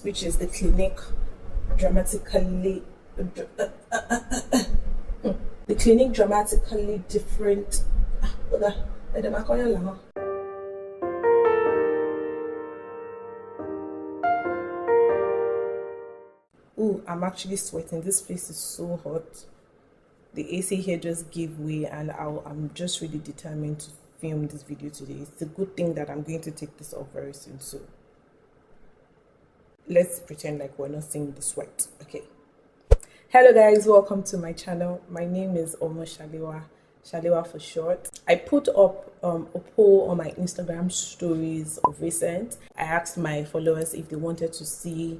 which is the Clinique Dramatically the Clinique Dramatically Different. Ooh, I'm actually sweating. This place is so hot. The AC here just gave way, and I'm just really determined to film this video today. It's a good thing that I'm going to take this off very soon, so let's pretend like we're not seeing the sweat. Okay. Hello guys, welcome to my channel. My name is Shalewa for short. I put up a poll on my Instagram stories of recent. I asked my followers if they wanted to see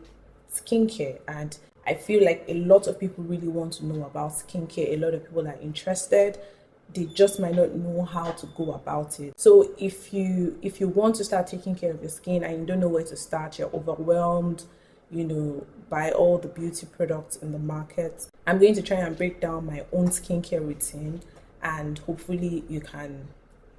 skincare, and I feel like a lot of people really want to know about skincare. A lot of people are interested. They just might not know how to go about it. So if you want to start taking care of your skin and you don't know where to start, you're overwhelmed, by all the beauty products in the market, I'm going to try and break down my own skincare routine, and hopefully you can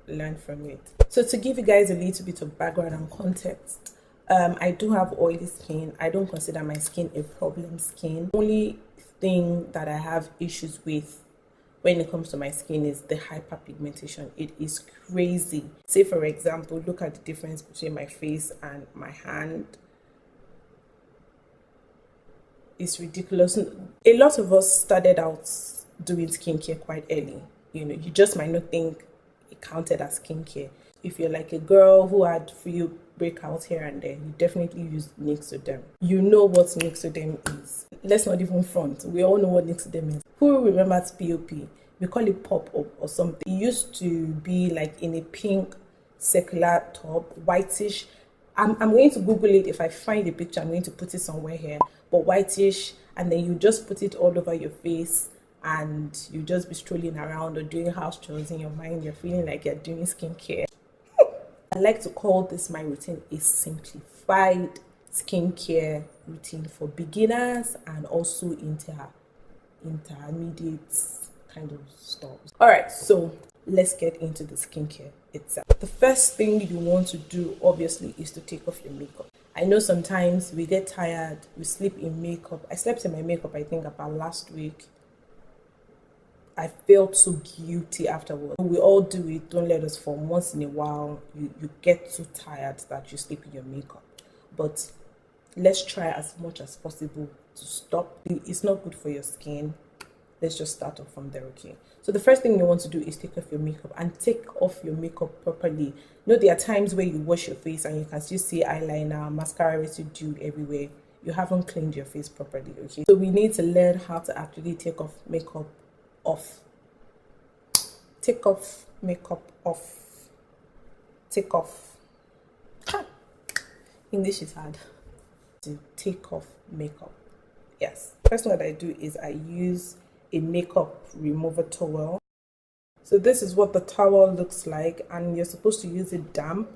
learn from it. So to give you guys a little bit of background and context, I do have oily skin. I don't consider my skin a problem skin. The only thing that I have issues with when it comes to my skin is the hyperpigmentation. It is crazy. Say for example, look at the difference between my face and my hand. It's ridiculous. A lot of us started out doing skincare quite early. You just might not think it counted as skincare. If you're like a girl who had few breakouts here and there, you definitely use Nixodem. You know what Nixodem is. Let's not even front. We all know what Nixodem is. Who remembers POP? We call it pop-up or something. It used to be like in a pink circular top, whitish. I'm going to Google it. If I find a picture, I'm going to put it somewhere here. But whitish, and then you just put it all over your face, and you just be strolling around or doing house chores in your mind. You're feeling like you're doing skincare. I like to call this my routine a simplified skincare routine for beginners and also intermediate kind of stuff. All right, so let's get into the skincare itself. The first thing you want to do, obviously, is to take off your makeup. I know sometimes we get tired, we sleep in makeup. I slept in my makeup, I think, about last week. I felt so guilty afterwards. We all do it. Don't let us fall. Once in a while, you get so tired that you sleep in your makeup. But let's try as much as possible to stop. It's not good for your skin. Let's just start off from there, okay? So the first thing you want to do is take off your makeup, and take off your makeup properly. There are times where you wash your face and you can still see eyeliner, mascara residue everywhere. You haven't cleaned your face properly, okay? So we need to learn how to actually take off makeup off. Take off makeup off. Take off. English is hard. To take off makeup. Yes. First thing that I do is I use a makeup remover towel. So this is what the towel looks like, and you're supposed to use it damp.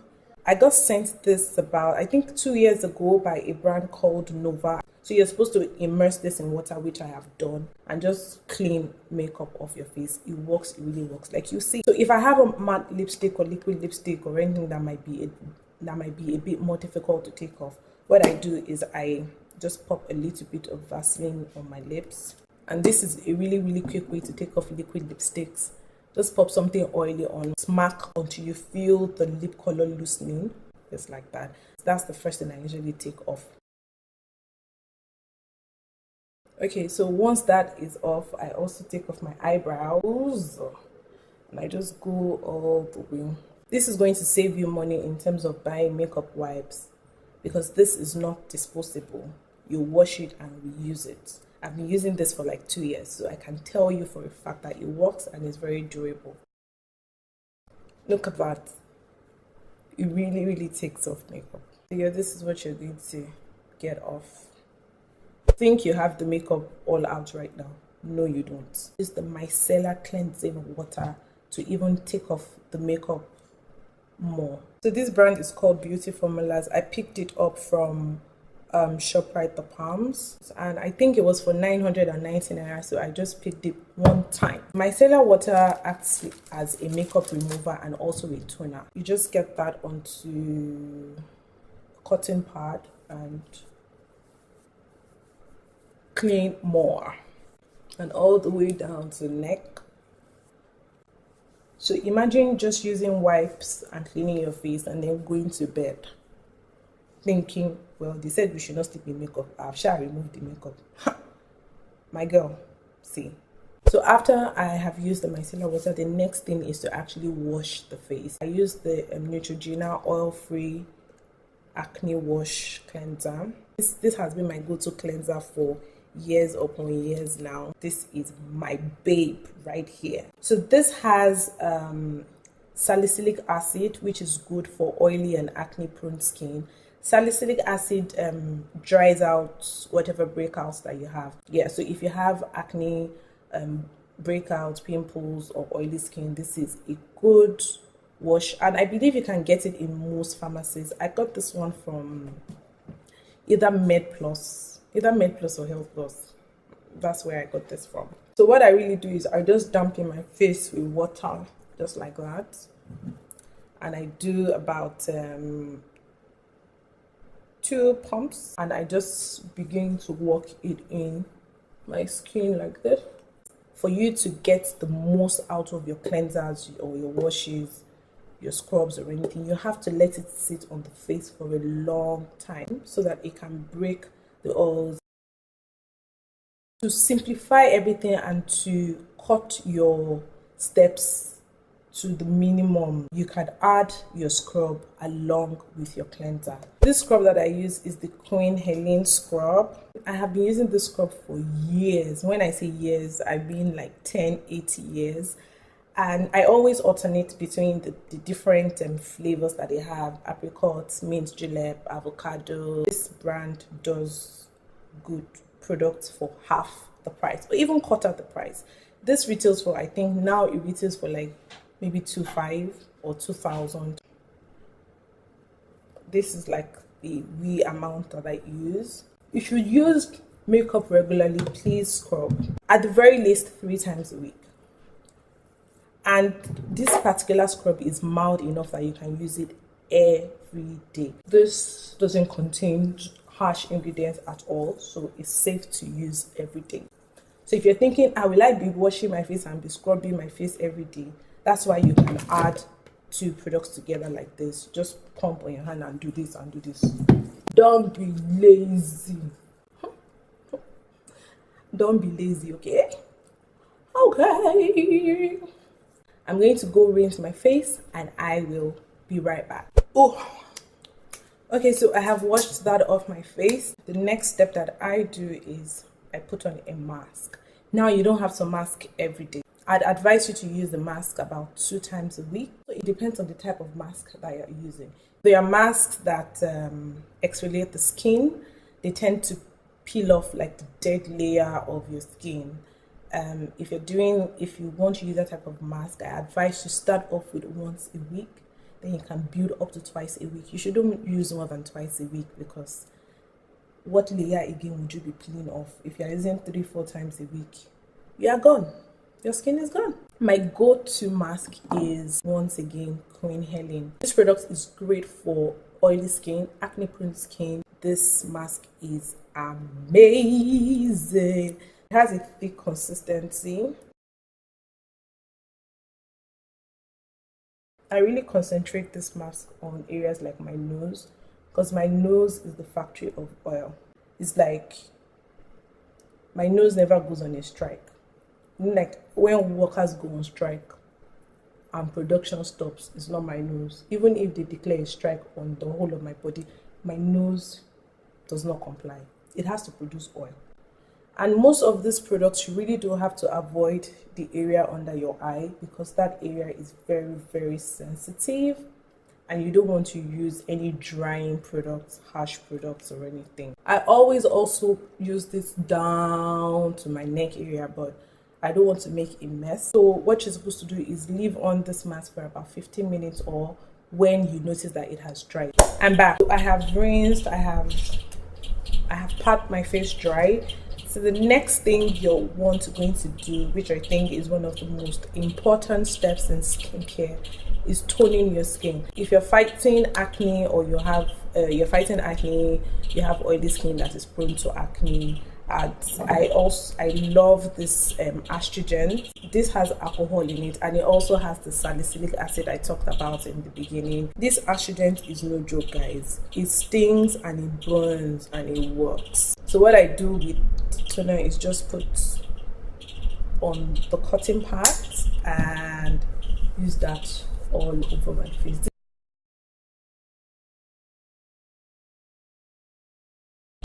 I got sent this about, I think, 2 years ago by a brand called Nova. So you're supposed to immerse this in water, which I have done, and just clean makeup off your face. It works. It really works, like you see. So if I have a matte lipstick or liquid lipstick or anything that might be a bit more difficult to take off, what I do is I just pop a little bit of Vaseline on my lips. And this is a really, really quick way to take off liquid lipsticks. Just pop something oily on, smack until you feel the lip color loosening, just like that. That's the first thing I usually take off. Okay, so once that is off, I also take off my eyebrows, and I just go all the way. This is going to save you money in terms of buying makeup wipes, because this is not disposable. You wash it and reuse it. I've been using this for like 2 years, so I can tell you for a fact that it works and is very durable. Look at that. It really, really takes off makeup. So yeah, this is what you're going to get off. Think you have the makeup all out right now. No, you don't. Use the Micellar cleansing water to even take off the makeup more. So this brand is called Beauty Formulas. I picked it up from Shoprite, the Palms, and I think it was for 990 naira, so I just picked it one time. Micellar water acts as a makeup remover and also a toner. You just get that onto a cotton pad and clean more, and all the way down to the neck. So imagine just using wipes and cleaning your face and then going to bed thinking, well, they said we should not sleep in makeup. I've shall remove the makeup. My girl, see. So after I have used the micellar water, the next thing is to actually wash the face. I use the Neutrogena oil-free acne wash cleanser. This has been my go-to cleanser for years upon years now. This is my babe right here. So this has salicylic acid, which is good for oily and acne prone skin. Salicylic acid dries out whatever breakouts that you have. Yeah, so if you have acne, breakouts, pimples, or oily skin, this is a good wash, and I believe you can get it in most pharmacies. I got this one from either Medplus or Health Plus. That's where I got this from. So what I really do is I just dump in my face with water, just like that, and I do about 2 pumps, and I just begin to work it in my skin like this. For you to get the most out of your cleansers or your washes, your scrubs or anything, you have to let it sit on the face for a long time so that it can break the oils. To simplify everything and to cut your steps to the minimum, you can add your scrub along with your cleanser. This scrub that I use is the Queen Helene scrub. I have been using this scrub for years. When I say years, I mean like 10-80 years. And I always alternate between the different flavors that they have: apricot, mint julep, avocado. This brand does good products for half the price, or even cut out the price. This retails for, I think now it retails for like maybe $2,500 or $2,000. This is like the wee amount that I use. If you use makeup regularly, please scrub at the very least 3 times a week. And this particular scrub is mild enough that you can use it every day. This doesn't contain harsh ingredients at all, so it's safe to use every day. So if you're thinking, will I be washing my face and be scrubbing my face every day? That's why you can add 2 products together like this. Just pump on your hand and do this and do this. Don't be lazy. Don't be lazy, okay? Okay. I'm going to go rinse my face and I will be right back. Oh, okay, so I have washed that off my face. The next step that I do is I put on a mask. Now you don't have to mask every day. I'd advise you to use the mask about 2 times a week. So it depends on the type of mask that you're using. There are masks that exfoliate the skin. They tend to peel off like the dead layer of your skin. If you want to use that type of mask, I advise you start off with once a week. Then you can build up to twice a week. You shouldn't use more than twice a week, because what layer again would you be peeling off? If you're using 3-4 times a week, you are gone. Your skin is gone. My go-to mask is, once again, Queen Helene. This product is great for oily skin, acne-prone skin. This mask is amazing. It has a thick consistency. I really concentrate this mask on areas like my nose, because my nose is the factory of oil. It's like my nose never goes on a strike. Like when workers go on strike and production stops, it's not my nose. Even if they declare a strike on the whole of my body, my nose does not comply. It has to produce oil. And most of these products, you really do have to avoid the area under your eye, because that area is very, very sensitive, and you don't want to use any drying products, harsh products or anything. I always also use this down to my neck area, but I don't want to make a mess. So what you're supposed to do is leave on this mask for about 15 minutes, or when you notice that it has dried. I'm back. I have rinsed, I have packed my face dry. So the next thing you're going to do, which I think is one of the most important steps in skincare, is toning your skin. If you're fighting acne, or you have oily skin that is prone to acne, And I love this Astringent. This has alcohol in it, and it also has the salicylic acid I talked about in the beginning. This Astringent is no joke, guys. It stings and it burns and it works. So what I do with toner is just put on the cotton part and use that all over my face.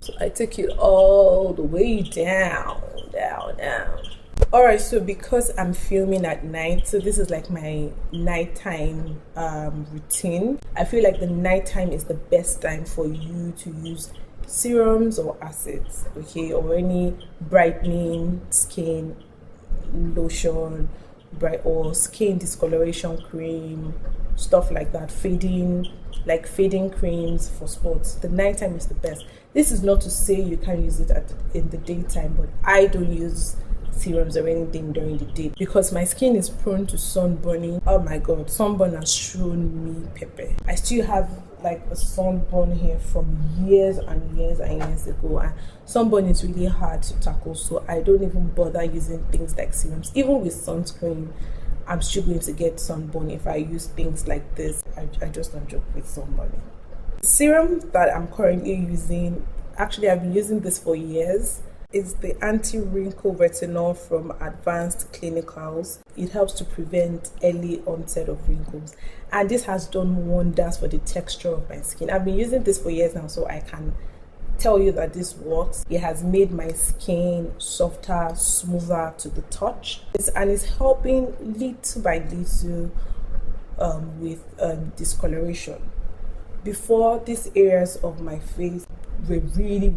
So I take it all the way down. Alright, so because I'm filming at night, so this is like my nighttime routine. I feel like the nighttime is the best time for you to use serums or acids, okay, or any brightening skin lotion, or skin discoloration cream, stuff like that, fading creams for spots. The nighttime is the best. This is not to say you can't use it in the daytime, but I don't use serums or anything during the day because my skin is prone to sunburning. Oh my god, sunburn has shown me pepper. I still have like a sunburn here from years and years and years ago, and sunburn is really hard to tackle, so I don't even bother using things like serums. Even with sunscreen, I'm still going to get sunburn if I use things like this. I just don't joke with sunburn. The serum that I'm currently using, actually I've been using this for years, is the anti-wrinkle retinol from Advanced Clinicals. It helps to prevent early onset of wrinkles, and this has done wonders for the texture of my skin. I've been using this for years now, so I can tell you that this works. It has made my skin softer, smoother to the touch, and it's helping little by little with discoloration. Before, these areas of my face were really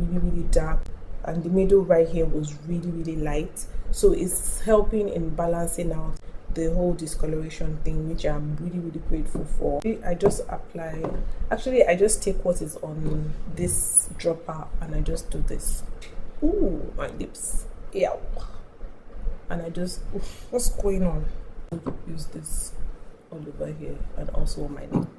dark, and the middle right here was really light, so it's helping in balancing out the whole discoloration thing, which I'm really grateful for. I just apply, actually I just take what is on this dropper and I just do this. Ooh, my lips, yeah, and I just, what's going on? Use this all over here and also on my neck.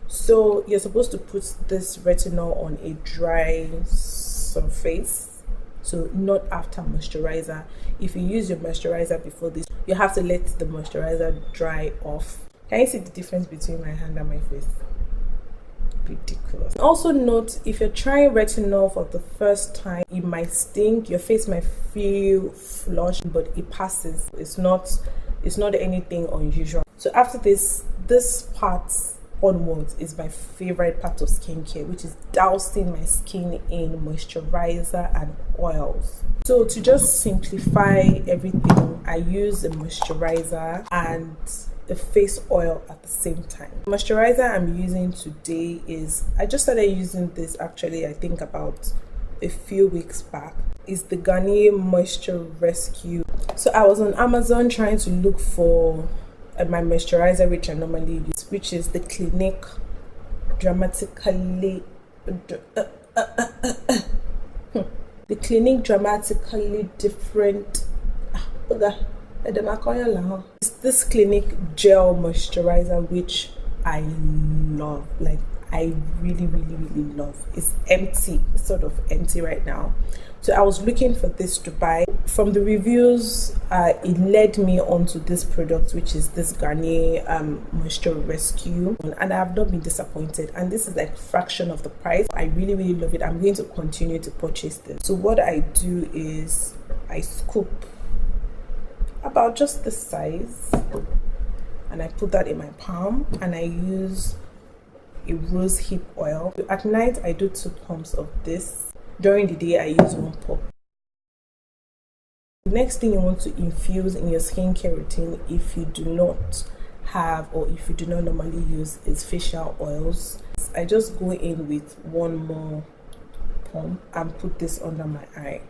So you're supposed to put this retinol on a dry surface, so not after moisturizer. If you use your moisturizer before this, you have to let the moisturizer dry off. Can you see the difference between my hand and my face? Ridiculous. Also note, if you're trying retinol for the first time, it might stink, your face might feel flushed, but it passes. It's not anything unusual. So after this part onwards is my favorite part of skincare, which is dousing my skin in moisturizer and oils. So to just simplify everything, I use a moisturizer and a face oil at the same time. The moisturizer I'm using today is, I just started using this actually I think about a few weeks back, is the Garnier Moisture Rescue. So I was on Amazon trying to look for my moisturizer, which I normally use, which is the Clinique Dramatically the Clinique Dramatically Different. It's this Clinique gel moisturizer, which I love. Like, I really love. It's empty. It's sort of empty right now. So I was looking for this to buy. From the reviews, it led me onto this product, which is this Garnier Moisture Rescue, and I have not been disappointed. And this is like fraction of the price. I really love it. I'm going to continue to purchase this. So what I do is I scoop about just this size, and I put that in my palm, and I use a rose hip oil. At night I do 2 pumps of this. During the day I use 1 pump. The next thing you want to infuse in your skincare routine, if you do not have or if you do not normally use, is facial oils. I just go in with 1 more pump and put this under my eye.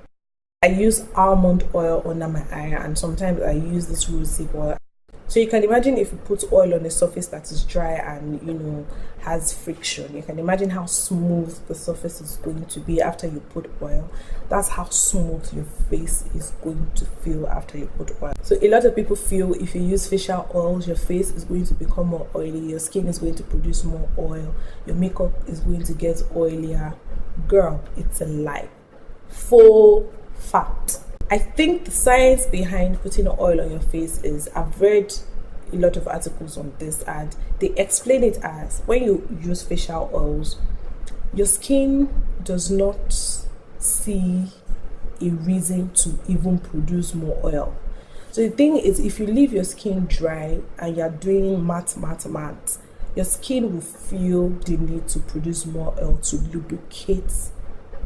I use almond oil under my eye, and sometimes I use this rosehip oil. So you can imagine if you put oil on a surface that is dry and has friction, you can imagine how smooth the surface is going to be after you put oil. That's how smooth your face is going to feel after you put oil. So a lot of people feel if you use facial oils, your face is going to become more oily, your skin is going to produce more oil, your makeup is going to get oilier. Girl, it's a lie. Faux fat. I think the science behind putting oil on your face is, I've read a lot of articles on this, and they explain it as when you use facial oils, your skin does not see a reason to even produce more oil. So the thing is, if you leave your skin dry and you're doing matte, your skin will feel the need to produce more oil to lubricate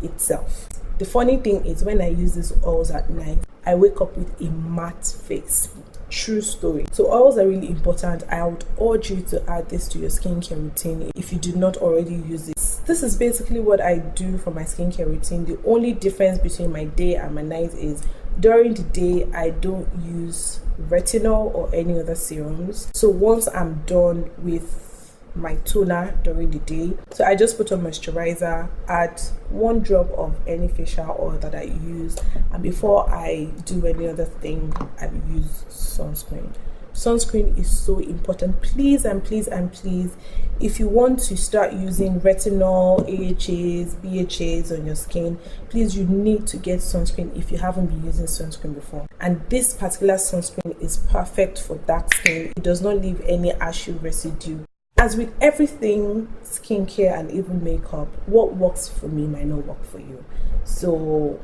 itself. The funny thing is, when I use these oils at night, I wake up with a matte face. True story. So oils are really important. I would urge you to add this to your skincare routine if you do not already use it. This is basically what I do for my skincare routine. The only difference between my day and my night is during the day I don't use retinol or any other serums. So once I'm done with my toner during the day, so I just put on moisturizer, add 1 drop of any facial oil that I use, and before I do any other thing, I use sunscreen. Sunscreen is so important. Please and please and please, if you want to start using retinol, AHAs, BHAs on your skin, please, you need to get sunscreen if you haven't been using sunscreen before. And this particular sunscreen is perfect for dark skin. It does not leave any ashy residue. As with everything, skincare and even makeup, what works for me might not work for you. So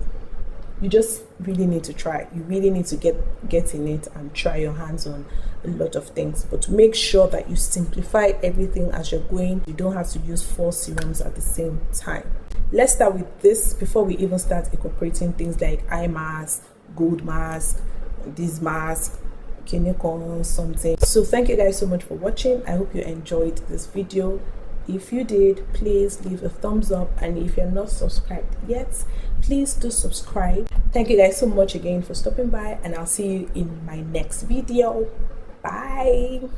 you just really need to try. You really need to get in it and try your hands on a lot of things. But make sure that you simplify everything as you're going. You don't have to use 4 serums at the same time. Let's start with this before we even start incorporating things like eye mask, gold mask, this mask, something. So thank you guys so much for watching. I hope you enjoyed this video. If you did, please leave a thumbs up, and if you're not subscribed yet, please do subscribe. Thank you guys so much again for stopping by, and I'll see you in my next video. Bye.